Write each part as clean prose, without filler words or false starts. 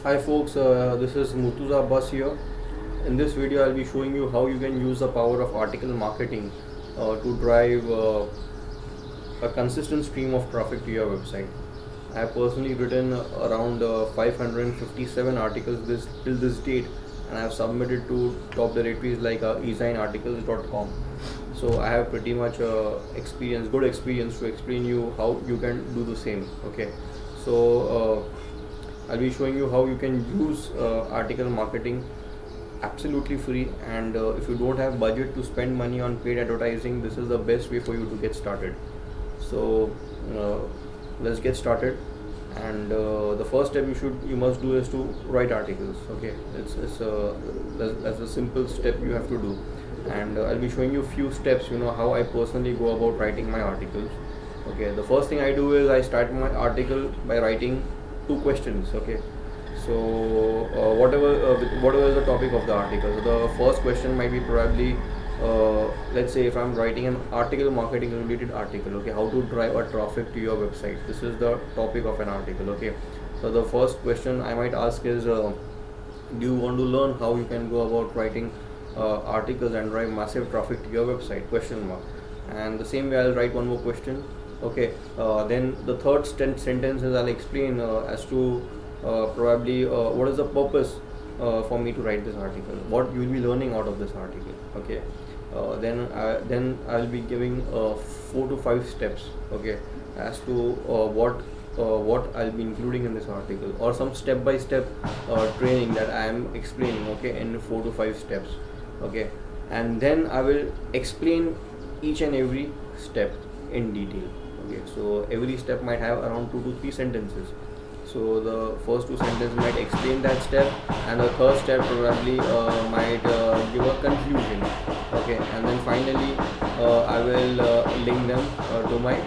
Hi folks, this is Murtuza Abbas here. In this video, I'll be showing you how you can use the power of article marketing to drive a consistent stream of traffic to your website. I have personally written around 557 articles till this date, and I have submitted to top directories like ezinearticles.com. So I have pretty much good experience to explain you how you can do the same. Okay, so I'll be showing you how you can use article marketing absolutely free, and if you don't have budget to spend money on paid advertising, this is the best way for you to get started. So uh, let's get started. And the first step you must do is to write articles. Okay, that's a simple step you have to do, and I'll be showing you a few steps, how I personally go about writing my articles. Okay, the first thing I do is I start my article by writing two questions. Okay, so whatever is the topic of the article, so the first question might be probably, let's say if I'm writing an article marketing related article. Okay, how to drive a traffic to your website, this is the topic of an article. Okay, so the first question I might ask is, do you want to learn how you can go about writing articles and drive massive traffic to your website, question mark. And the same way I'll write one more question. Okay, then the third sentence is I'll explain as to probably what is the purpose for me to write this article, what you will be learning out of this article. Okay, then I'll be giving 4 to 5 steps. Okay, as to what I'll be including in this article, or some step by step training that I am explaining. Okay, in 4 to 5 steps. Okay, and then I will explain each and every step in detail. Okay, so every step might have around 2 to 3 sentences. So the first two sentences might explain that step, and the third step probably might give a conclusion. Okay, and then finally I will link them to my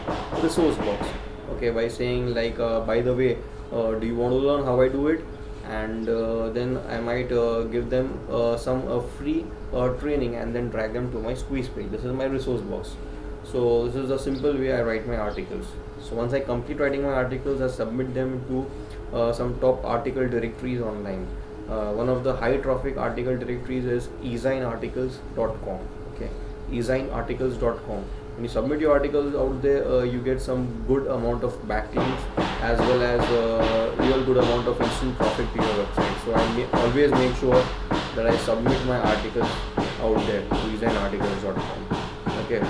resource box. Okay, by saying like, by the way, do you want to learn how I do it? And then I might give them some free training, and then drag them to my squeeze page. This is my resource box. So this is the simple way I write my articles. So once I complete writing my articles, I submit them to some top article directories online. One of the high traffic article directories is ezinearticles.com. Okay, ezinearticles.com. When you submit your articles out there, you get some good amount of backlinks, as well as real good amount of instant traffic to your website. So I always make sure that I submit my articles out there to ezinearticles.com. Okay,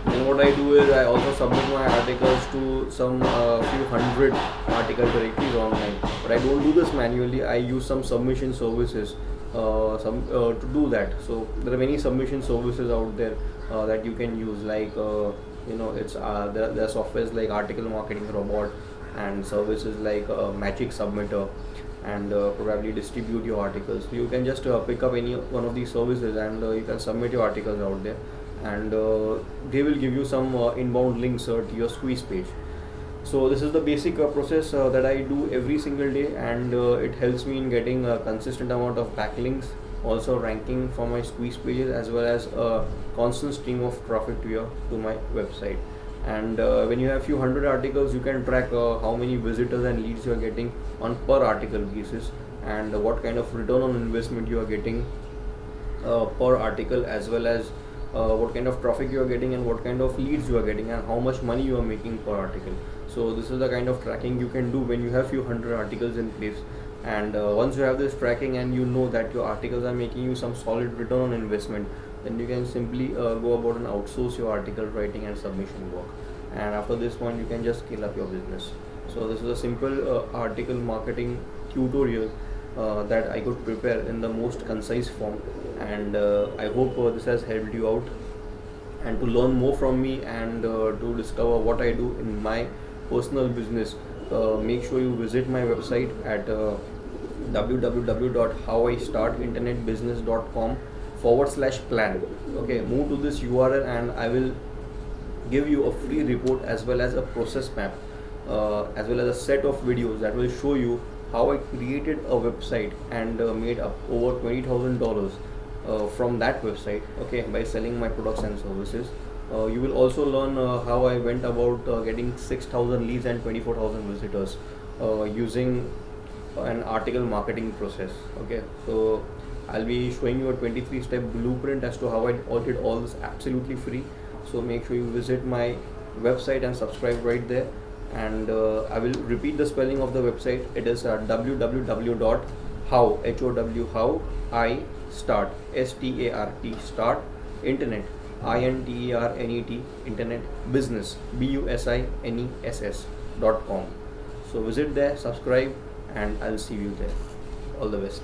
and what I do is I also submit my articles to some few hundred article directories online. But I don't do this manually. I use some submission services to do that. So there are many submission services out there that you can use. Like it's there are softwares like Article Marketing Robot, and services like Magic Submitter, and probably distribute your articles. So you can just pick up any one of these services, and you can submit your articles out there, and they will give you some inbound links to your squeeze page. So this is the basic process that I do every single day, and it helps me in getting a consistent amount of backlinks, also ranking for my squeeze pages, as well as a constant stream of traffic to my website. And when you have few hundred articles, you can track how many visitors and leads you are getting on per article basis, and what kind of return on investment you are getting per article, as well as what kind of traffic you are getting, and what kind of leads you are getting, and how much money you are making per article. So this is the kind of tracking you can do when you have few hundred articles in place. And once you have this tracking, and you know that your articles are making you some solid return on investment, then you can simply go about and outsource your article writing and submission work. And after this point, you can just scale up your business. So this is a simple article marketing tutorial that I could prepare in the most concise form, and I hope this has helped you out. And to learn more from me, and to discover what I do in my personal business, make sure you visit my website at www.howistartinternetbusiness.com/plan. Okay, move to this URL, and I will give you a free report, as well as a process map, as well as a set of videos that will show you how I created a website and made up over $20,000 from that website. Okay, by selling my products and services. You will also learn how I went about getting 6,000 leads and 24,000 visitors using an article marketing process. Okay, so I'll be showing you a 23-step blueprint as to how I did all this absolutely free. So make sure you visit my website and subscribe right there. And I will repeat the spelling of the website. It is www.how how I start start internet internet internet business business.com. So visit there, subscribe, and I'll see you there. All the best.